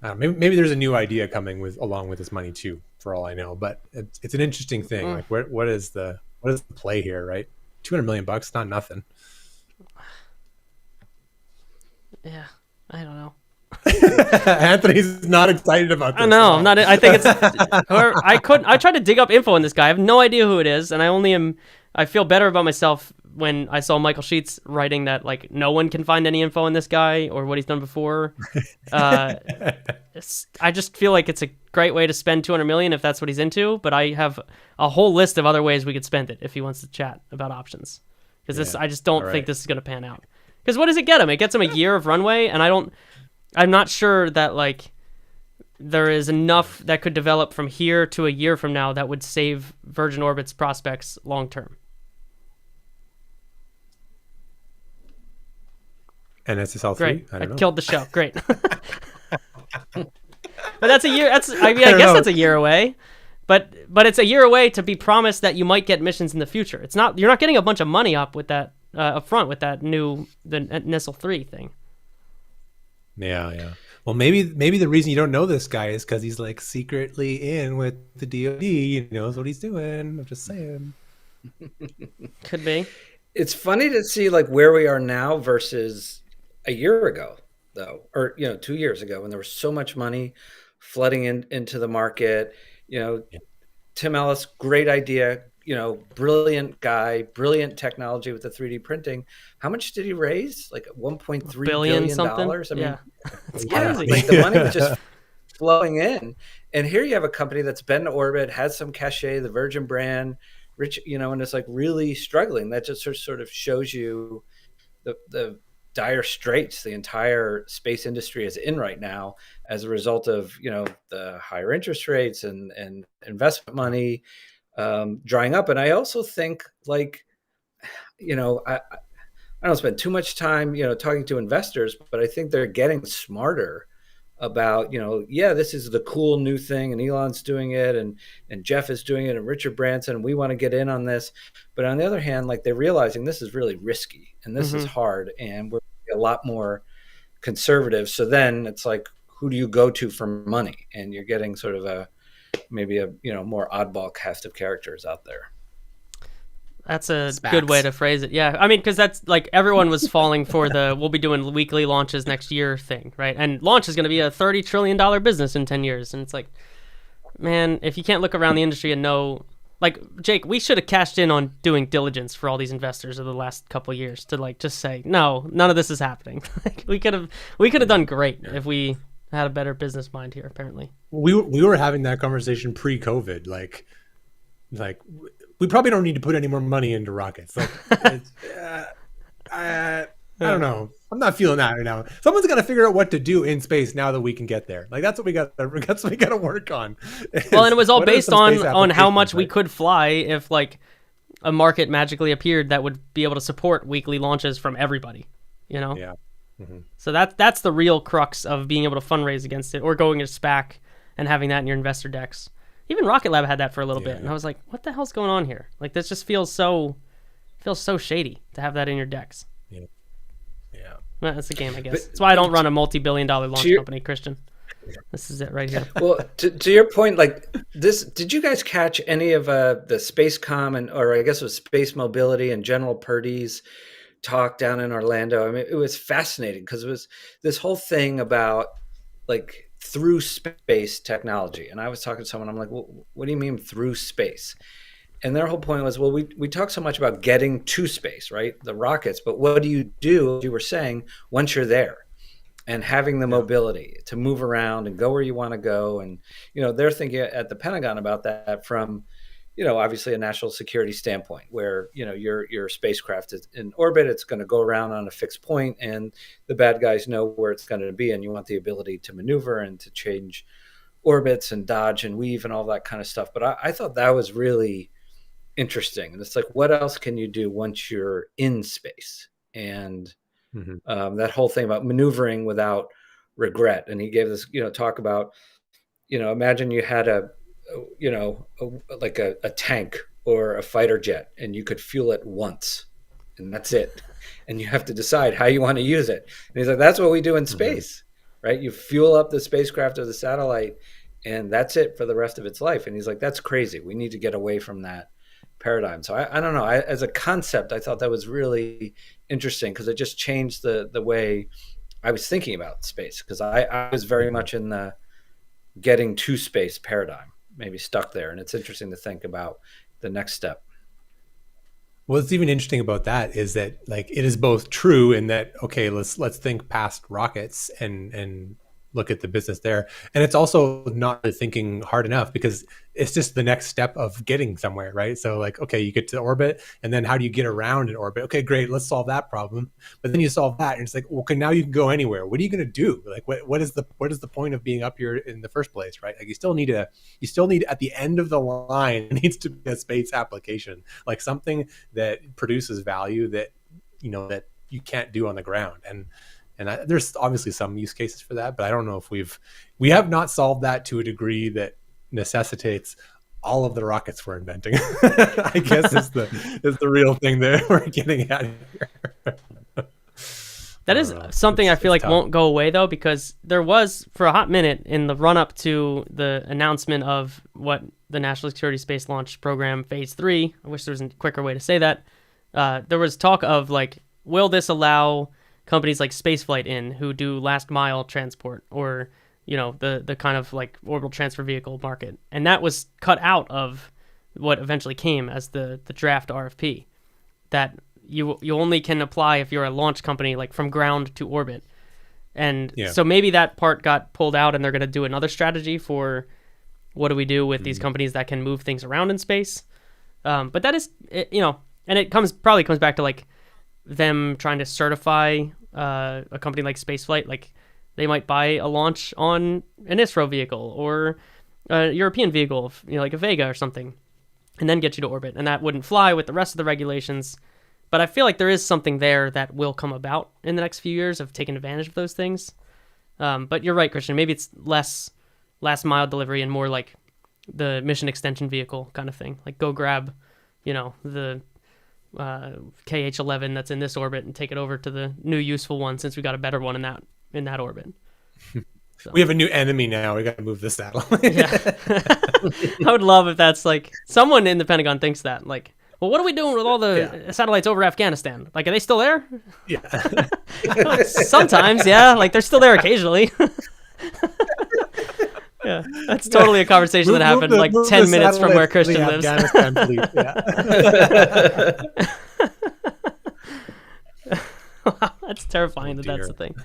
maybe there's a new idea coming with along with this money too, for all I know. But it's an interesting thing. Mm, Like what is the play here, right? $200 million, not nothing. yeah, I don't know. Anthony's not excited about this. I know. I'm not. I think it's. I tried to dig up info on this guy. I have no idea who it is, and I only am. I feel better about myself when I saw Michael Sheets writing that like no one can find any info on this guy or what he's done before. I just feel like it's a great way to spend 200 million if that's what he's into. But I have a whole list of other ways we could spend it if he wants to chat about options. Because this, I just don't think this is going to pan out. Because what does it get him? It gets him a year of runway, and I'm not sure that like there is enough that could develop from here to a year from now that would save Virgin Orbit's prospects long term. NSSL-3? Great. I don't know. Killed the show. Great. But that's a year. I guess that's a year away. But it's a year away to be promised that you might get missions in the future. It's not. You're not getting a bunch of money up with that up front with that the Nissel 3 thing. Yeah, yeah. Well, maybe the reason you don't know this guy is because he's like secretly in with the DoD. He knows what he's doing. I'm just saying. Could be. It's funny to see like where we are now versus a year ago, though, or 2 years ago, when there was so much money flooding into the market. Tim Ellis, great idea. Brilliant guy, brilliant technology with the 3D printing. How much did he raise? Like $1.3 billion dollars. I mean, it's crazy. Like the money was just flowing in. And here you have a company that's been to orbit, has some cachet, the Virgin brand, rich, and it's like really struggling. That just sort of shows you the dire straits the entire space industry is in right now as a result of the higher interest rates and investment money drying up. And I also think like I don't spend too much time talking to investors, but I think they're getting smarter about this is the cool new thing, and Elon's doing it, and Jeff is doing it, and Richard Branson, and we want to get in on this. But on the other hand, like they're realizing this is really risky and this is hard, and we're a lot more conservative. So then it's like, who do you go to for money? And you're getting sort of maybe a more oddball cast of characters out there. That's a good way to phrase it. Yeah. I mean, because that's like everyone was falling for we'll be doing weekly launches next year thing, right? And launch is going to be a $30 trillion business in 10 years. And it's like, man, if you can't look around the industry and know, like, Jake, we should have cashed in on doing diligence for all these investors over the last couple of years to like just say, no, none of this is happening. Like, we could have done great if we had a better business mind here, apparently. We were having that conversation pre-COVID, like we probably don't need to put any more money into rockets. Like, I don't know. I'm not feeling that right now. Someone's got to figure out what to do in space now that we can get there. Like that's what we got. That's what we got to work on. Well, and it was all based on how much we could fly if like a market magically appeared that would be able to support weekly launches from everybody. Yeah. So that's the real crux of being able to fundraise against it, or going to SPAC and having that in your investor decks. Even Rocket Lab had that for a little bit, and I was like, what the hell's going on here? Like, this just feels so shady to have that in your decks. Yeah. Well, that's the game, I guess. That's why I don't run a multi-billion-dollar launch company, Christian. This is it right here. Well, to your point, like this, did you guys catch any of the Spacecom or I guess it was Space Mobility and General Purdy's talk down in Orlando? I mean, it was fascinating because it was this whole thing about like through space technology. And I was talking to someone, I'm like, well, what do you mean through space? And their whole point was, well, we talk so much about getting to space, right? The rockets, but what do you do, as you were saying, once you're there and having the mobility to move around and go where you want to go? And, they're thinking at the Pentagon about that from, obviously a national security standpoint where, your spacecraft is in orbit, it's going to go around on a fixed point and the bad guys know where it's going to be. And you want the ability to maneuver and to change orbits and dodge and weave and all that kind of stuff. But I thought that was really interesting. And it's like, what else can you do once you're in space? And that whole thing about maneuvering without regret. And he gave this, talk about, imagine you had like a tank or a fighter jet, and you could fuel it once, and that's it. And you have to decide how you want to use it. And he's like, that's what we do in space, right? You fuel up the spacecraft or the satellite, and that's it for the rest of its life. And he's like, that's crazy. We need to get away from that paradigm. So I don't know. As a concept, I thought that was really interesting, because it just changed the way I was thinking about space, because I was very much in the getting to space paradigm, maybe stuck there. And it's interesting to think about the next step. What's even interesting about that is that, like, it is both true in that, okay, let's think past rockets and look at the business there, and it's also not thinking hard enough, because it's just the next step of getting somewhere, right? So, like, okay, you get to orbit, and then how do you get around in orbit? Okay, great, let's solve that problem. But then you solve that, and it's like, okay, now you can go anywhere. What are you going to do? Like, what is the point of being up here in the first place, right? Like, you still need at the end of the line, it needs to be a space application, like something that produces value that that you can't do on the ground. And there's obviously some use cases for that, but I don't know if we have not solved that to a degree that necessitates all of the rockets we're inventing. I guess is the real thing that we're getting at here. That is something I feel like won't go away, though, because there was, for a hot minute in the run-up to the announcement of what the National Security Space Launch Program Phase 3, I wish there was a quicker way to say that, there was talk of, like, will this allow companies like Spaceflight in, who do last mile transport, or the kind of like orbital transfer vehicle market, and that was cut out of what eventually came as the draft RFP, that you only can apply if you're a launch company, like from ground to orbit. And so maybe that part got pulled out, and they're going to do another strategy for what do we do with these companies that can move things around in space. But that is, and it probably comes back to like them trying to certify a company like Spaceflight. Like, they might buy a launch on an ISRO vehicle or a European vehicle, like a Vega or something, and then get you to orbit. And that wouldn't fly with the rest of the regulations. But I feel like there is something there that will come about in the next few years of taking advantage of those things. But you're right, Christian. Maybe it's less last mile delivery and more like the mission extension vehicle kind of thing. Like, go grab, the KH-11 that's in this orbit and take it over to the new useful one, since we got a better one in that orbit. So. We have a new enemy now. We got to move the satellite. Yeah. I would love if that's like someone in the Pentagon thinks that, like, well, what are we doing with all the satellites over Afghanistan? Like, are they still there? Yeah. Sometimes, yeah. Like, they're still there occasionally. Yeah, that's totally a conversation that happened like 10 minutes from where Christian lives. Afghanistan fleet, Wow, that's terrifying that's the thing.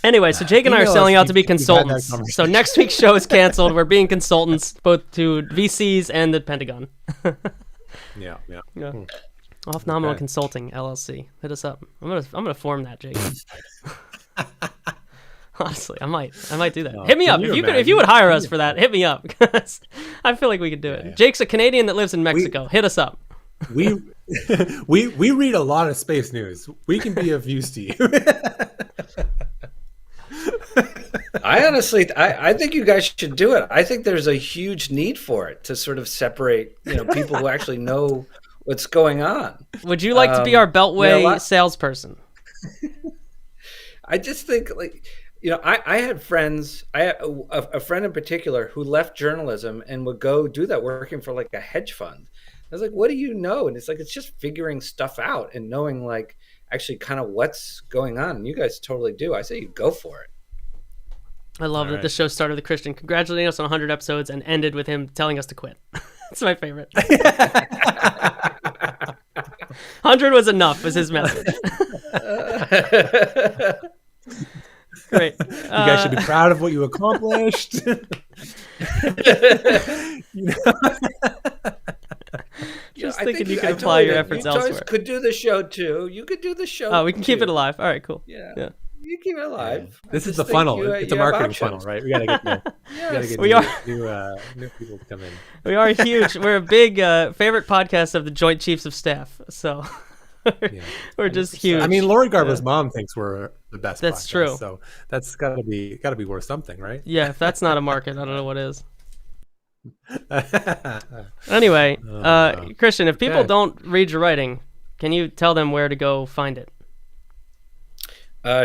Anyway, so Jake and I are selling out to be consultants. So next week's show is canceled. We're being consultants both to VCs and the Pentagon. Yeah. Off-Nominal Consulting LLC. Hit us up. I'm gonna form that, Jake. Honestly, I might do that. Hit me up if you would hire us for that. Hit me up, because I feel like we could do it. Jake's a Canadian that lives in Mexico. Hit us up. We read a lot of space news. We can be of use to you. I honestly, I think you guys should do it. I think there's a huge need for it to sort of separate, people who actually know what's going on. Would you like to be our Beltway salesperson? I just think, like, I had friends, a friend in particular who left journalism and would go do that working for like a hedge fund. I was like, what do you know? And it's like, it's just figuring stuff out and knowing like actually kind of what's going on. And you guys totally do. I say you go for it. I love that the show started with Christian congratulating us on 100 episodes and ended with him telling us to quit. That's my favorite. 100 was enough, was his message. Great. You guys should be proud of what you accomplished. Just thinking you can apply your efforts elsewhere. You could do the show too. You could do the show. Oh, we can keep it alive. All right, cool. Yeah. You keep it alive. Yeah. This is the funnel. It's a marketing funnel, right? We gotta get new people to come in. We are huge. We're a big favorite podcast of the Joint Chiefs of Staff. So We're just 100%. huge. I mean, Lauren Garber's mom thinks we're the best. That's podcast, true. So that's gotta be worth something, right? Yeah, if that's not a market, I don't know what is. Anyway, Christian, if people don't read your writing, can you tell them where to go find it?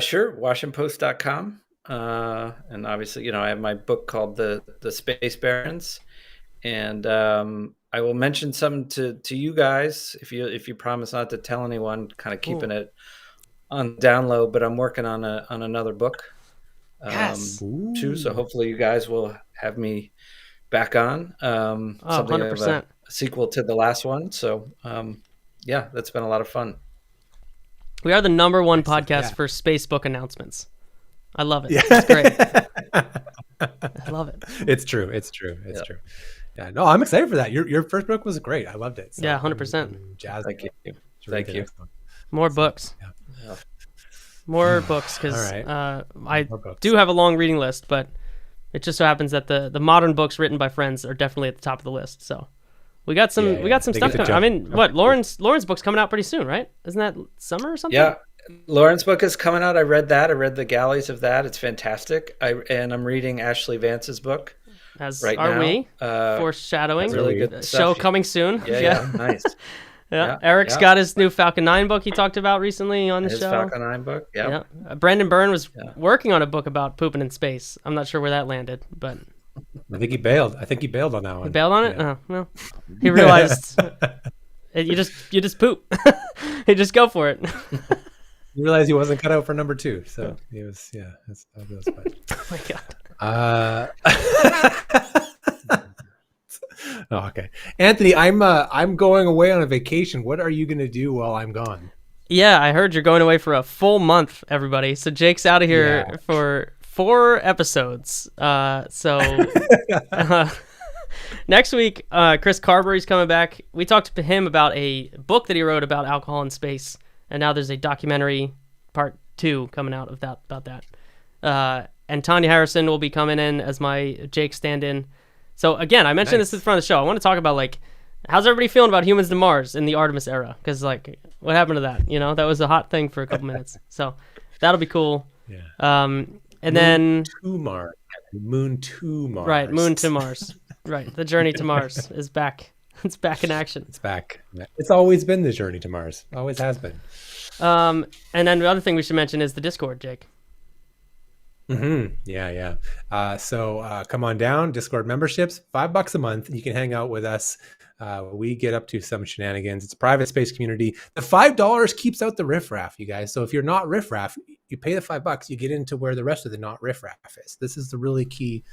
Sure, WashingtonPost.com. And obviously, I have my book called The Space Barons, and I will mention something to you guys if you promise not to tell anyone. Kind of keeping it on down low, but I'm working on another book. Yes. Too. So hopefully you guys will have me back on. Something 100%. of a sequel to the last one. So yeah, that's been a lot of fun. We are the #1 podcast for space book announcements. I love it. It's great. I love it. It's true. It's true. Yeah, no, I'm excited for that. Your first book was great. I loved it. So yeah, 100%. Jazz. Thank you. Thank you. More books. Yeah. More books, because I do have a long reading list, but it just so happens that the modern books written by friends are definitely at the top of the list. So we got some stuff coming. I mean, what Lauren's book's coming out pretty soon, right? Isn't that summer or something? Yeah. Lauren's book is coming out. I read that. I read the galleys of that. It's fantastic. And I'm reading Ashley Vance's book. As right are now. we. Foreshadowing. Really good show stuff. coming soon. Yeah. Nice. Yeah. Eric's got his new Falcon 9 book he talked about recently on the His show. Falcon 9 book. Yeah. Brandon Byrne was working on a book about pooping in space. I'm not sure where that landed, but I think he bailed. On that one. He bailed on it? Oh, well. He realized you just poop. You just go for it. He realized he wasn't cut out for #2, so he was that's fine. Oh my god. Oh, okay. Anthony, I'm going away on a vacation. What are you gonna do while I'm gone? Yeah, I heard you're going away for a full month, everybody. So Jake's out of here for 4 episodes. Next week, Chris Carberry's coming back. We talked to him about a book that he wrote about alcohol in space, and now there's a documentary part 2 coming out about that. And Tanya Harrison will be coming in as my Jake stand-in. So again, I mentioned this at the front of the show. I want to talk about how's everybody feeling about humans to Mars in the Artemis era? Because what happened to that? That was a hot thing for a couple minutes. So that'll be cool. Yeah. And then Moon to Mars. Right, Moon to Mars. Right, the journey to Mars is back. It's back in action. It's back. It's always been the journey to Mars. Always has been. And then the other thing we should mention is the Discord, Jake. Yeah. So come on down. Discord memberships, $5 a month. You can hang out with us. We get up to some shenanigans. It's a private space community. The $5 keeps out the riffraff, you guys. So if you're not riffraff, you pay the $5. You get into where the rest of the not riffraff is. This is the really key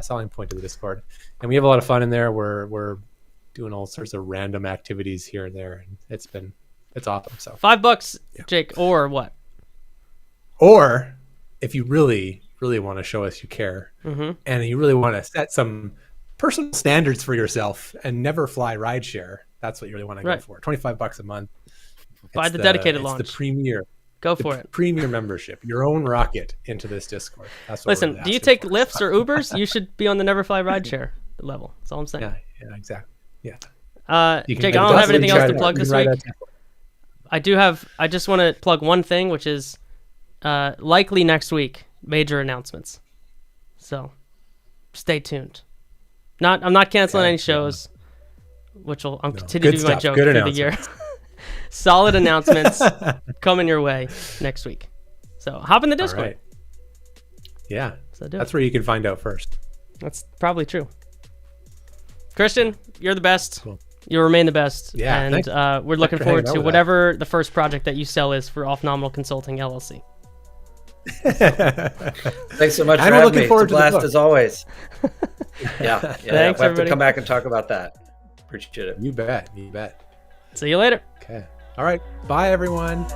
selling point of the Discord, and we have a lot of fun in there. We're doing all sorts of random activities here and there, and it's awesome. So $5, Jake, or what? Or if you really, really want to show us you care, and you really want to set some personal standards for yourself and never fly rideshare, that's what you really want to go for. $25 a month. Buy the dedicated launch. It's the premier. Go for it. Premier membership. Your own rocket into this Discord. That's what Listen, do you take Lyfts or Ubers? You should be on the Never Fly rideshare level. That's all I'm saying. Yeah, exactly. Yeah. Jake, I don't have anything else to plug this week. I just want to plug one thing, which is likely next week, major announcements. So stay tuned. I'm not canceling any shows, which I'll continue to do my joke through the year. Solid announcements coming your way next week. So hop in the Discord. Right. Yeah, so that's where you can find out first. That's probably true. Christian, you're the best. Cool. You remain the best. Yeah, and we're looking forward to whatever the first project that you sell is for Off-Nominal Consulting LLC. Thanks so much for having me. It's a blast as always. Yeah. Thanks, we'll have everybody. to come back and talk about that. Appreciate it. You bet. See you later. Okay. All right. Bye, everyone.